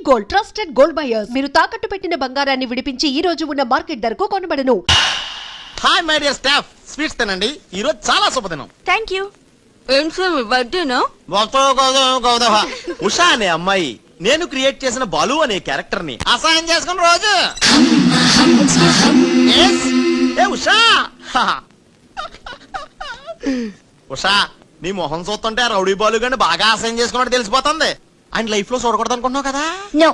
Gold trusted gold buyers. మీరు తాకట్టు పెట్టిన బంగారాన్ని విడిపించి ఈ రోజు ఉన్న మార్కెట్ ధరకు కొనబడను. Hi my dear staff, sweets తినండి. ఈ రోజు చాలా శుభదినం. Thank you. ఏం సార్ మీ బర్త్డేనా? ఉషా అనే అమ్మాయి నేను క్రియేట్ చేసిన బాలు అనే క్యారెక్టర్ ని అసహాయం చేసుకున్న రోజు. Yes? ఏ ఉషా ఉషా, నీ మొహం చూస్తుంటే ఆ రౌడీ బాలు గాని బాగా అసహాయం చేసుకున్నట్టు తెలిసిపోతుంది. ఆయన లైఫ్ లో చూడకూడదు అనుకుంటున్నావు కదా? నో.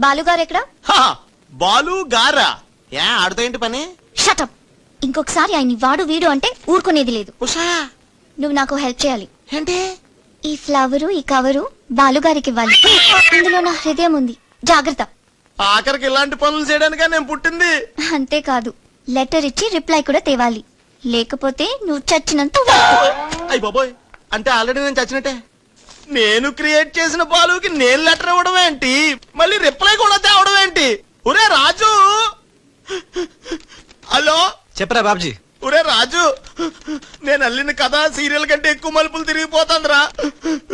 బాలు గారు ఎక్కడ? బాలు గారా? ఏ ఆడుతో ఏంటి పని? షటప్. ఇంకొకసారి ఆయన వాడు వీడు అంటే ఊరుకునేది లేదు. ఉషా, నువ్వు నాకు హెల్ప్ చేయాలి. ఏంటి? ఈ ఫ్లవరు ఈ కవరు బాలుగారికి ఇవ్వాలి. ఇందులో నా హృదయం ఉంది, జాగ్రత్త. ఆఖరికి ఇలాంటి పనులు చేయడానికే నేను పుట్టింది. అంతేకాదు, లెటర్ ఇచ్చి రిప్లై కూడా తేవాలి. లేకపోతే నువ్వు చచ్చినంత. అయ్య బాబోయ్, అంటే ఆల్రెడీ నేను చచ్చినట్టే. నేను క్రియేట్ చేసిన బాలుకి నేను లెటర్ ఇవ్వడం ఏంటి, మళ్ళీ రిప్లై కూడా తేవడం ఏంటి? ఒరే రాజు, హలో చెప్పరా బాబ్జీ. ఒరే రాజు, నేను అల్లిన కథ సీరియల్ కంటే ఎక్కువ మలుపులు తిరిగిపోతుందిరా.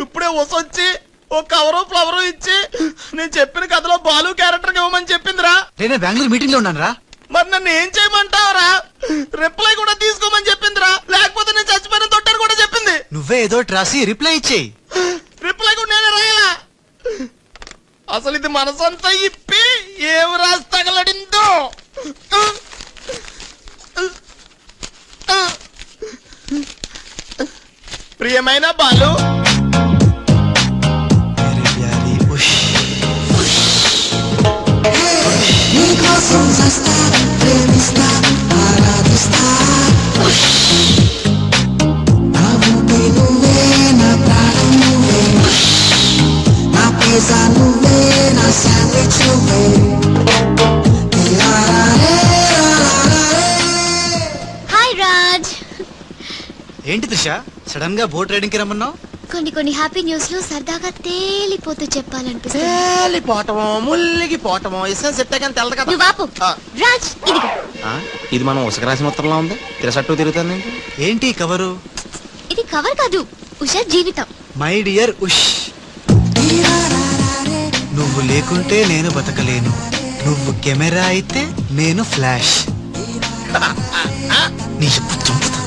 ఇప్పుడే వసొచ్చి ఓ కవరు ఫ్లవరు ఇచ్చి నేను చెప్పిన కథలో బాలు క్యారెక్టర్ ఇవ్వమని చెప్పిందిరా. నేను బెంగళూరు మీటింగ్ లో ఉన్నాను రా. మరి నన్ను ఏం చేయమంటావరా? రిప్లై కూడా తీసుకోమని చెప్పిందిరా, లేకపోతే నేను చచ్చిపోయిన తొట్టని కూడా చెప్పింది. నువ్వే ఏదో రాసి రిప్లై ఇచ్చేయి. రిప్లై కూడా నేనే రాయాలా? అసలు ఇది మనసంతా ఇప్పి ఏం రాసి తగలడిందో. ప్రియమైన బాలు, హాయ్ రాజ్. ఏంటి త్రిష, సడన్ గా బోట్ రైడింగ్ కి రమ్మన్నావు? కొన్ని హ్యాపీ న్యూస్ లు సరదాగా తేలిపోతూ చెప్పాలనిపిస్తుంది. తేలిపోవటమో ముల్లిగిపోవటమో ఇష్టం సెట్ కానీ తెలదు కదా. నువ్వు ఆపు. రాజ్, ఇదిగో. ఇది మనం ఉసక రాసిన ఉత్తరంలో ఉంది. తిరసట్టు తిరుగుతుంది. ఏంటి కవరు? ఇది కవర్ కాదు, ఉషా జీవితం. మై డియర్ ఉష్, నువ్వు లేకుంటే నేను బతకలేను. నువ్వు కెమెరా అయితే నేను ఫ్లాష్. నీ చెప్పు చంపుతా.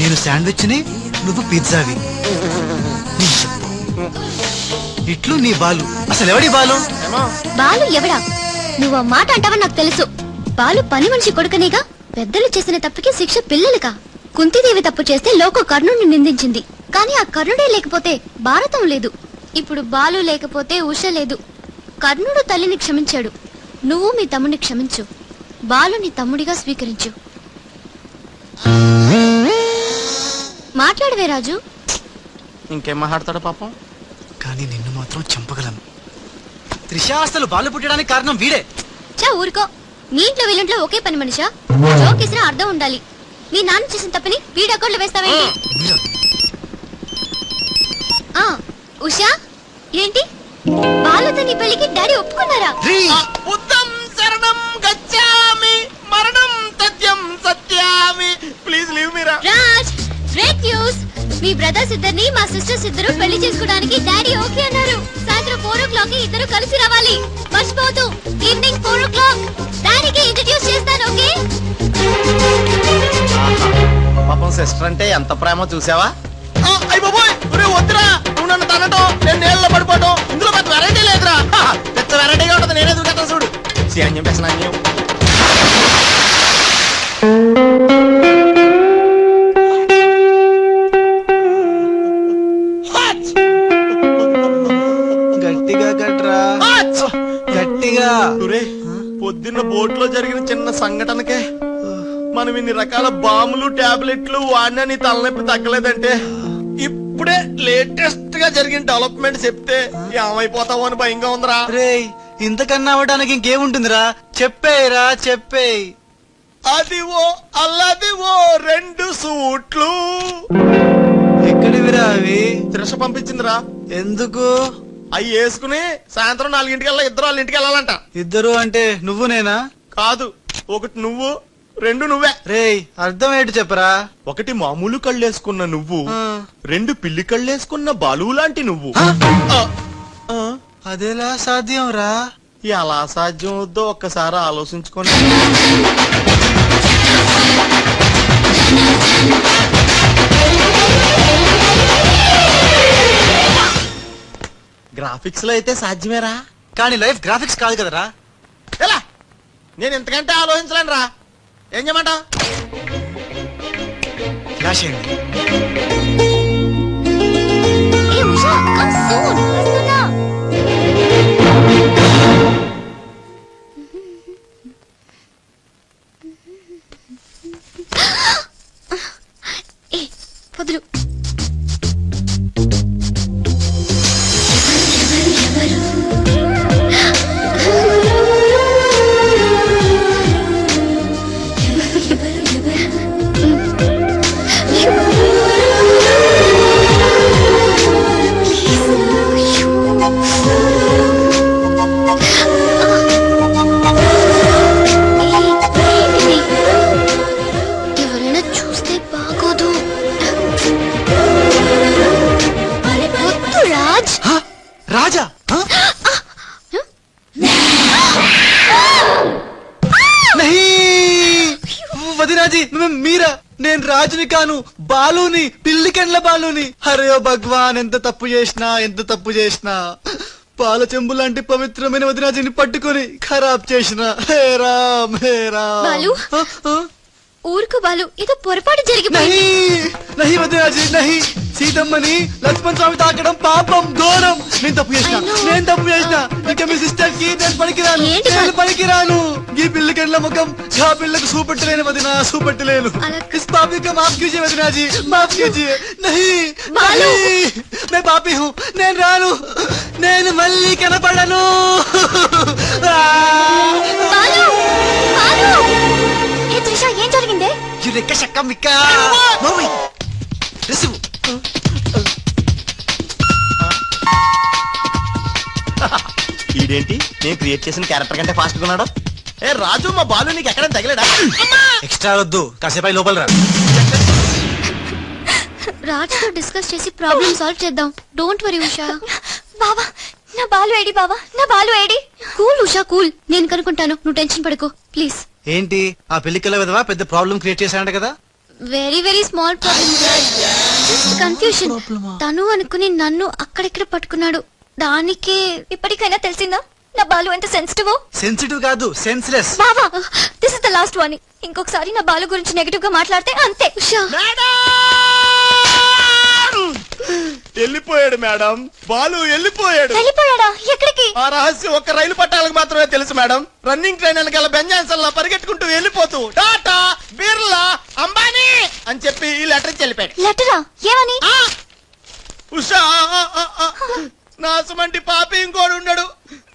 నేను శాండ్విచ్ ని, నువ్వు పిజ్జావి. నీ చెప్పు. ఇట్లు నీ బాలు. అసలు ఎవడి బాలు? బాలు ఎవడా? నువ్వు ఆ మాట అంటావని నాకు తెలుసు. బాలు పని మనిషి కొడుకనేగా. పెద్దలు చేసిన తప్పుకి శిక్ష పిల్లలుగా. కుంతిదేవి తప్పు చేస్తే లోకం కర్ణుడిని నిందించింది. కానీ ఆ కర్ణుడే లేకపోతే భారతం లేదు. ఇప్పుడు బాలు లేకపోతే ఉష లేదు. కర్ణుడు తల్లిని క్షమించాడు, నువ్వు మీ తమ్ముడిని క్షమించు. బాలుని తమ్ముడిగా స్వీకరించు. మాట్లాడవే రాజు. ఇంకేం మాట్లాడతాడు పాపం. కానీ నిన్ను మాత్రం చంపగలను. త్రిష, అసలు బాలు పుట్టడానికి కారణం వీడే. చా ఊరుకో. మీ ఇంట్లో వీళ్ళంట్లో ఒకే పని మనిషా? జోకేసిన అర్థం ఉండాలి. మీ నాన్న చేసిన తప్పని వీడి అకౌంట్లో వేస్తావేంటి? ఉషా, ఏంటి బాలుతో నీ పెళ్లికి డాడీ ఒప్పుకున్నారా? బుద్ధం శరణం గచ్చామి, మరణం తథ్యం సత్యామి. ప్లీజ్ లీవ్ మీ రా. Raj, great news. మీ బ్రదర్స్ ఇద్దరిని మా సిస్టర్స్ ఇద్దరు పెళ్లి చేసుకోవడానికి డాడీ ఓకే అన్నారు. సాయంత్రం 4 o'clock కి ఇద్దరు కలిసి రావాలి. మర్చిపోవద్దు. ఈవినింగ్ 4 o'clock డాడీకి ఇంట్రడ్యూస్ చేస్తాను. ఓకే? పాపం సిస్టర్ అంటే ఎంత ప్రేమో చూసావా? అయ్య బాబోయ్, వద్దురా. నువ్వు నన్ను తనటం, నేను నీళ్ళలో పడిపోవటం, ఇందులో పెద్ద వెరైటీ లేదురా. పెద్ద వెరైటీగా ఉంటుంది. నేనే దూకేస్తా చూడు. అని చెప్పేసి అన్యం. గట్టిగా కట్రా, గట్టిగా. పొద్దున్న బోట్ లో జరిగిన చిన్న సంఘటనకే మనం ఇన్ని రకాల బాంబులు టాబ్లెట్లు వాడినా నీ తలనొప్పి తగ్గలేదంటే, ఇప్పుడే లేటెస్ట్ గా జరిగిన డెవలప్మెంట్ చెప్తే ఏమైపోతావో అని భయంగా ఉందిరా. రేయ్, ఇంతకన్నా అవ్వడానికి ఇంకేముంటుందిరా? చెప్పేరా, చెప్పేయ్. అదివో అల్లదివో 2 సూట్లు. ఎక్కడివిరా అవి? త్రిష పంపించిందిరా. ఎందుకు? అవి వేసుకుని సాయంత్రం 4 ఇద్దరు వాళ్ళ ఇంటికి వెళ్ళాలంట. ఇద్దరు అంటే నువ్వు నేనా? కాదు, ఒకటి నువ్వు, 2 నువ్వే. రేయ్, అర్థం ఏంటి చెప్పరా? ఒకటి మామూలు కళ్ళేసుకున్న నువ్వు, 2 పిల్లి కళ్ళేసుకున్న బాలు లాంటి నువ్వు. అదేలా సాధ్యం రా? ఎలా సాధ్యం అవుద్దో ఒక్కసారి ఆలోచించుకోండి. గ్రాఫిక్స్ లో అయితే సాధ్యమేరా, కానీ లైఫ్ గ్రాఫిక్స్ కాదు కదరా. ఎలా నేను ఇంతకంటే ఆలోచించలేను రా. ఏం చేయమంటావు? ఫ్లాష్ అయింది. ఏ ఉషా, కమ్ సూన్. వస్తున్నా. ఏ వదులు. ఎవరైనా చూస్తే బాగోదు. వద్దు రాజ్. హ? రాజా హ? నహీ! వదినాజీ మీరా? నేను రాజుని కాను, బాలుని, పిల్లికెండ్ల బాలుని. అరే ఓ భగవాన్, ఎంత తప్పు చేసినా పాల చెంబు లాంటి పవిత్రమైన వదినాజీని పట్టుకొని ఖరాబ్ చేసిన. హే రామ్, హే రామ్. బాలు? హ? హ? ఊరుకు బాలు, ఏదో పొరపాటు జరిగిపోయింది. నహి వదినాజీ నహి. సీతమ్మని లక్ష్మణ్ స్వామి తాకడం పాపం, ఘోరం. నేను తప్పు చేసిన. ఇక మీ సిస్టర్ కి ఏంటి నేను పనికిరాను. ఈ పిల్లకెళ్ళ ముఖం ఆ పిల్లకు చూపెట్టలేను వదినా, చూపెట్టలేను. అలా- ఇస్ పాపి కా మాఫ్ కీజియే వదినాజీ, మాఫ్ కీజియే. నహి బాలు! నహి, मैं పాపి హూ, నేను రాను, నేను మళ్ళీ కనపడను. బాలు! బాలు! ఏ త్రిష, ఏం జరిగిందే? యురెక్క శక్క మిక్క మోమి రిసివ్. ఈడేంటి నేను క్రియేట్ చేసిన క్యారెక్టర్ కంటే ఫాస్ట్ ఉన్నాడు. ఏ రాజు, మా బాలు నీకు ఎక్కడ తగిలేడా? ఎక్స్ట్రా వద్దు, కాసేపు లోపల రా. రాజ్తో డిస్కస్ చేసి ప్రాబ్లం సాల్వ్ చేద్దాం. Don't worry Usha. బావా, నా బాలు ఏడి బావా, నా Balu AD? Cool Usha, cool. నేను కనుక్కుంటాను, నువ్వు టెన్షన్ పడకు ప్లీజ్. ఏంటి ఆ పెళ్లికల విధవా పెద్ద ప్రాబ్లం క్రియేట్ చేశాడంట కదా? Very very small problem. Just confusion. తను అనుకుని నన్ను అక్కడిక్కడ పట్టుకున్నాడు. దానికి ఇప్పటికైనా తెలిసిందా నా బాలు ఎంత సెన్సిటివ్? సెన్సిటివ్ కాదు, సెన్స్లెస్. బావా, this is the last warning. ఇంకొకసారి నా బాలు గురించి నెగటివ్ గా మాట్లాడితే అంతే. ఉషా, వెళ్ళిపోయాడు మేడం, బాలు వెళ్ళిపోయాడు. వెళ్ళిపోయాడా? ఎక్కడికి? ఆ రహస్యం ఒక్క రైలు పట్టాలకు మాత్రమే తెలుసు మేడం. రన్నింగ్ ట్రైన్ వెనకాల బెంజాన్సన్ పరిగెట్టుకుంటూ వెళ్ళిపోతూ టాటా, బిర్లా, అంబానీ అని చెప్పి ఈ లెటర్ ఇచ్చి వెళ్ళిపోయాడు. లెటరా? ఏమని? ఉషా, నాసుమంటి పాపి ఇంకోడు ఉన్నాడు.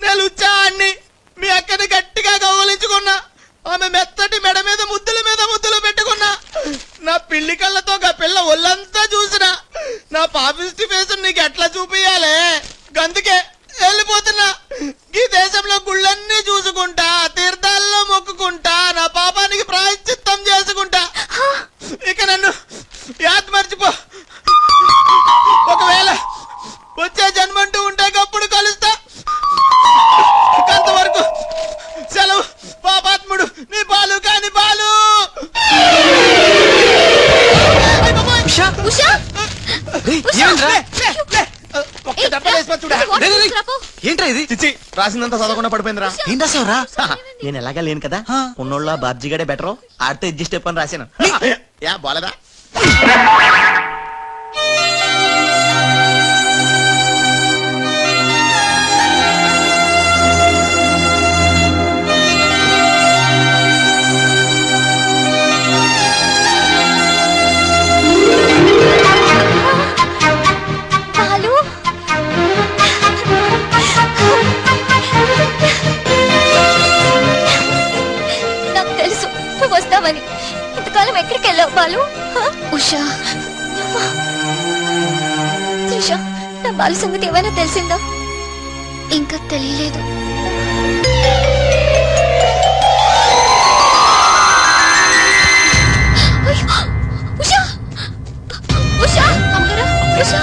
నేను ఉచ్చాన్ని మీ అక్కని గట్టిగా గౌరవించుకున్నా. ఆమె మెత్తటి మెడ మీద ముద్దులు పెట్టుకున్నా. నా పిల్లి కళ్ళతో ఆ పిల్ల ఒళ్ళంతా చూసిన. నా పాపిస్టి ఫేస్ నీకు ఎట్లా చూపియాలే? గందుకే వెళ్ళిపోతున్నా. ఈ దేశంలో గుళ్ళన్నీ చూసుకుంటా, తీర్థాల్లో మొక్కుకుంటా, నా పాపానికి ప్రాయశ్చిత్తం చేసుకుంటా. ఇక నన్ను యాద్ మర్చిపో. ఒకవేళ వచ్చే జన్మంటూ ఉంటే అప్పుడు కలుస్తా. అంతవరకు సెలవు. పాపాత్ముడు నీ బాలు కాని బాలు. ఉషా! ఒక్క దెబ్బ వేసి చూడా. ఏంట్రా ఇది? చిచ్చి, రాసిందంతా చదవకుండా పడిపోయిందిరా. ఏం రాసావురా? నేను ఎలాగా లేను కదా, హా. ఉన్నోళ్ళ బాబ్జీగాడే బెటర్, ఆడితే అడ్జస్ట్ అయిపోయి రాశాను. యా బాలేదా? బాలు! నాకు తెలుసు నువ్వు వస్తావని. ఇంతకాలం ఎక్కడికి వెళ్ళావు బాలు? ఉషా, త్రిష, నా బాలు సంగతి ఏమైనా తెలిసిందా? ఇంకా తెలియలేదు. ఉషా! ఉషా! అమ్మగారా, ఉషా!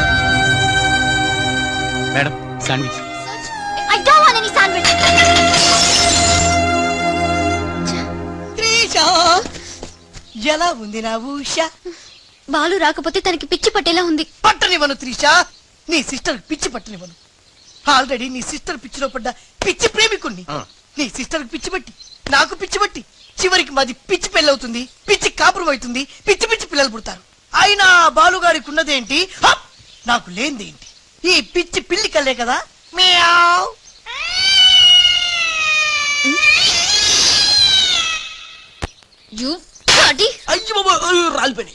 Madam sandwich. ఎలా ఉంది నా ఊష? బాలు రాకపోతే తనకి పిచ్చి పట్టేలా ఉంది. పట్టనివ్వను త్రిషా, నీ సిస్టర్ పిచ్చి పట్టనివ్వను. ఆల్రెడీ నీ సిస్టర్ పిచ్చిలో పడ్డ పిచ్చి ప్రేమికుణ్ణి. నీ సిస్టర్ పిచ్చి పట్టి నాకు పిచ్చి పట్టి చివరికి మాది పిచ్చి పెళ్ళవుతుంది, పిచ్చి కాపురం అవుతుంది, పిచ్చి పిచ్చి పిల్లలు పుడతారు. అయినా బాలుగారికి ఉన్నదేంటి, నాకు లేనిదేంటి? ఈ పిచ్చి పిల్లి కల్లే కదా. మియావ్. You bloody. అయ్యో బాబోయ్, రాలిపోయి.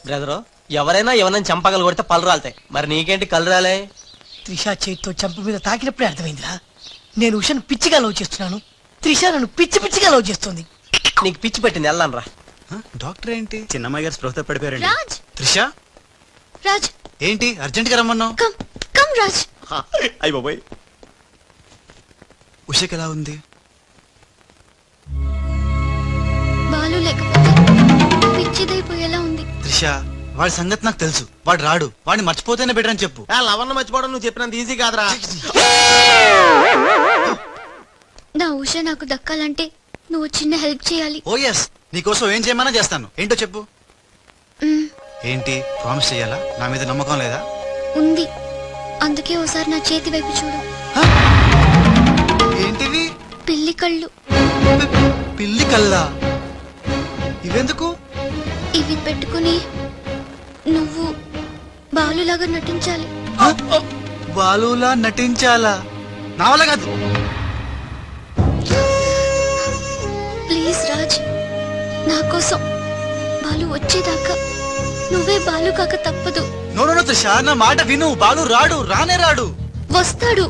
బ్రదరు, ఎవరైనా ఎవరైనా చంపగలు కొడితే పళ్ళు రాలుతాయి, మరి నీకేంటి కళ్ళు రాలే? త్రిషా చేతితో చంప మీద తాకినప్పుడే అర్థమైందిరా. నేను ఉషను పిచ్చిగా లవ్ చేస్తున్నాను, త్రిష నన్ను పిచ్చి పిచ్చిగా లవ్ చేస్తుంది. నీకు పిచ్చి పెట్టింది, వెళ్ళాను రా. డాక్టర్ ఏంటి? చిన్నమ్మాయి గారు స్పృహతో పడిపోయారండి. రాజ్, త్రిష రాజ్, ఏంటి అర్జెంట్ గా రమ్మన్నావు? Come come Raj. అయ్య బాబాయ్, ఉషకి ఎలా ఉంది? బాలు లేకపోతే పిచ్చిదైపోయేలా ఉంది. త్రిష, వాడి సంగతి నాకు తెలుసు. వాడు రాడు, వాడిని మర్చిపోతేనే బెటర్ అని చెప్పు. లవన్న మర్చిపోవడం నువ్వు చెప్పినంత ఈజీ కాదురా. నా ఉష నాకు దక్కాలంటే నువ్వు చిన్న హెల్ప్ చేయాలి. ఓ ఎస్, నీకోసం ఏం చేయమన్నా చేస్తాను. ఏంటో చెప్పు. మ్, ఏంటి ప్రామిస్ చెయ్యాలా? నా మీద నమ్మకం లేదా? ఉంది. అందుకే ఓసారి నా చేతి వైపు చూడు. ఏంటివి? పిల్లి కళ్ళు. పిల్లి కల్లా? ఇవెందుకు? ఇవి పెట్టుకుని నువ్వు బాలులాగా నటించాలి. బాలులా నటించాలా? నా వల్ల కాదు. ప్లీజ్ రాజ్, నా కోసం బాలు వచ్చేదాకా నువ్వే బాలు కాక తప్పదు. నో నో త్రిష, నా మాట విను. బాలు రాడు, రానే రాడు. వస్తాడు.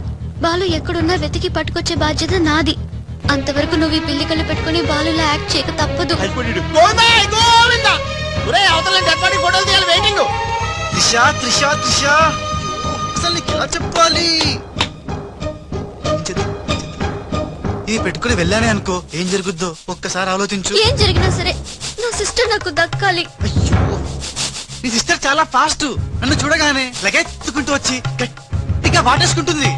బాలు ఎక్కడున్నా వెతికి పట్టుకొచ్చే బాధ్యత నాది. అంతవరకు నువ్వు ఈ పిల్లి కళ్ళు పెట్టుకుని బాలులా యాక్ట్ చేయక తప్పదు. ఫోటోలు తీయాలి, వెయిటింగ్. త్రిష త్రిష త్రిష, అసలు నీకు ఎలా చెప్పాలి? ఇది పెట్టుకుని వెళ్ళానే అనుకో, ఏం జరుగుద్దో ఒక్కసారి ఆలోచించు. ఏం జరిగినా సరే నా సిస్టర్ నాకు దక్కాలి. అయ్యో, నీ సిస్టర్ చాలా ఫాస్ట్. నన్ను చూడగానే లగెత్తుకుంటూ వచ్చి గట్టిగా వాటేసుకుంటుంది.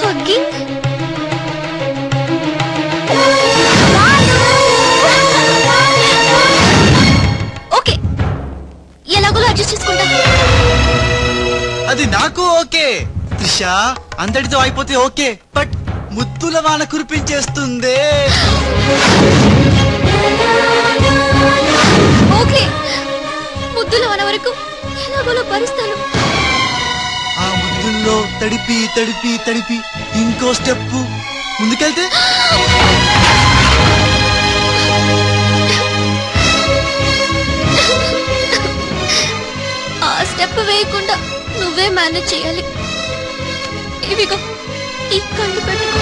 Hugging? ఓకే, ఎలాగోలా అడ్జస్ట్ చేసుకుంటా. అది నాకు ఓకే. త్రిష, అందరితో అయిపోతే ఓకే, బట్ ముద్దుల వాన కురిపించేస్తుందే. ఓకే, ముద్దులు అన్న వరకు ఎలాగోలా భరిస్తాను. ఆ ముద్దుల్లో తడిపి తడిపి తడిపి ఇంకో స్టెప్ ముందుకెళ్తే ఆ స్టెప్ వేయకుండా నువ్వే మేనేజ్ చేయాలి. ఇవిగో ఈ కళ్ళు పెట్టుకో.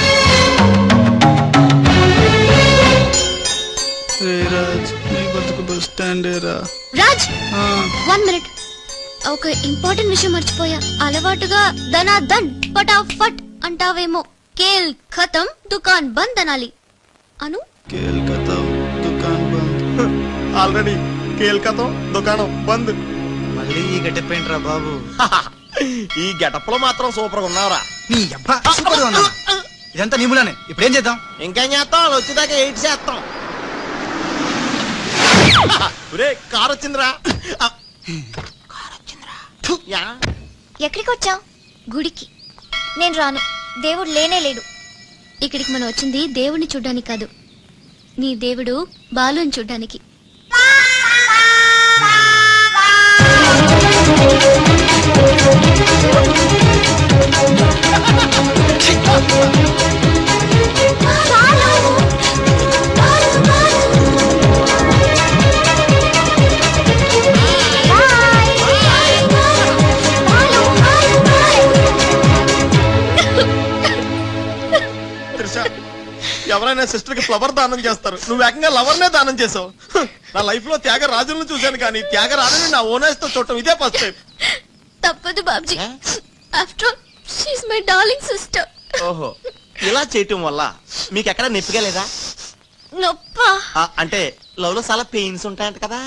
రాజ్, 1 minute. ఒక ఇంపార్టెంట్ విషయం మర్చిపోయా. అలవాటుగా ధనా ధన్ ఫటాఫట్ అంటావేమో. కేల్ ఖతం దుకాన్ బంద్ అనాలి. అను ఆల్రెడీ కేల్కతం దుకాణం బంద్. మళ్ళీ ఈ గట్టెప్పేంట్రా బాబు? ఈ గెటప్ లో మాత్రం సూపర్ గా ఉన్నావురా. నీ అబ్బా సూపర్ గా ఉన్నా. ఇదంతా నీ మూలానే. ఇప్పుడు ఏం చేద్దాం? ఇంకేం చేస్తాం, వాళ్ళు వచ్చేదాకా 8 చేస్తాం. కార్ వచ్చిందిరా. యా. ఎక్కడికి వచ్చావు? గుడికి. నేను రాను, దేవుడు లేనే లేడు. ఇక్కడికి మనం వచ్చింది దేవుడిని చూడ్డానికి కాదు, నీ దేవుడు బాలుని చూడ్డానికి. ఎవరైనా సిస్టర్ కి ఫ్లవర్ దానం చేస్తారు, నువ్వు ఏకంగా లవర్ నే దానం చేసావు. నా లైఫ్ లో త్యాగరాజులను చూశాను కానీ త్యాగరాజుని నా ఓనర్స్ తో చూడటం ఇదే ఫస్ట్ టైం. తప్పదు Babji, after all she is my darling sister. ఓహో, ఇలా చేయటం వల్ల మీకు ఎక్కడ నొప్పిగా లేదా? నొప్పా? అంటే లవ్ లో చాలా పెయిన్స్ ఉంటాయంట కదా.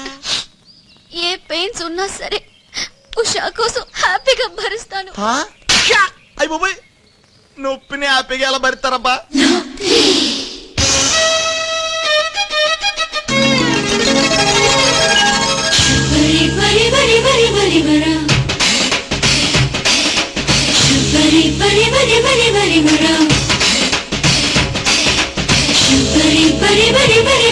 ఏ పెయిన్స్ ఉన్నా సరే ఉషా కోసం హ్యాపీగా భరిస్తాను. అయ్యి బాబోయ్, నొప్పిని హ్యాపీగా ఎలా భరిస్తారబ్బా? Bari bari bari bari